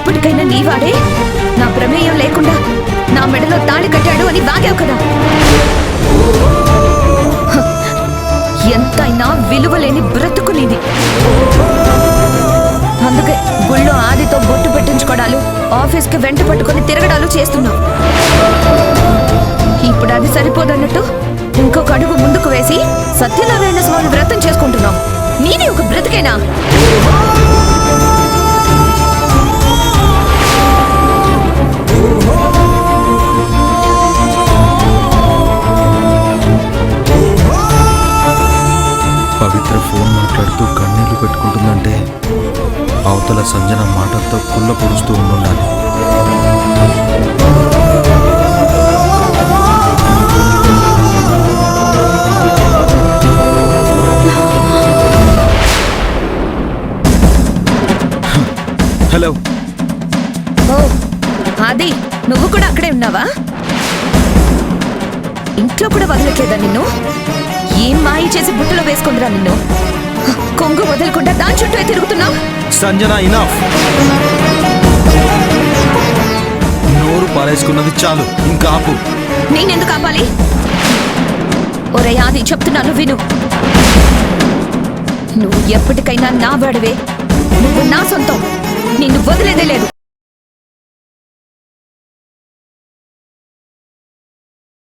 ఇప్పటికైనా నీవాడే నా ప్రమేయం లేకుండా నా మెడలో తాళి కట్టాడు అని వాగావు కదా. ఎంతైనా విలువలేని బ్రతుకు నీది. అందుకే గుళ్ళో ఆదితో బొట్టు పెట్టించుకోవడాలు, ఆఫీస్కి వెంట పట్టుకుని తిరగడాలు చేస్తున్నావు. ఇప్పుడు అది సరిపోదన్నట్టు ఇంకొక అడుగు ముందుకు వేసి సత్యనారాయణ స్వామి వ్రతం చేసుకుంటున్నావు. నీది ఒక బ్రతికేనా? పవిత్ర ఫోన్ మాట్లాడుతూ కన్నీళ్లు పెట్టుకుంటుందంటే అవతల సంజన మాటలతో కుళ్ళ పొడుస్తూ ఉండాలి. హలో. ఓ ఆది, నువ్వు కూడా అక్కడే ఉన్నావా? ఇంట్లో కూడా వదలట్లేదా నిన్ను? ఏం మాయ చేసి బుట్టలో వేసుకుందిరా నిన్ను? కొంగు వదలకుండా దాని చుట్టూ తిరుగుతున్నావు. సంజన, ఇనఫ్. నోరు పారేసుకున్నది చాలు, ఇంకా ఆపు. నేనెందుకు ఆపాలి? ఒరే ఆది, చెప్తున్నాను విను. నువ్వు ఎప్పటికైనా నా వాడివే. నువ్వు నా సొంతం. నిన్ను వదిలేదే లేదు.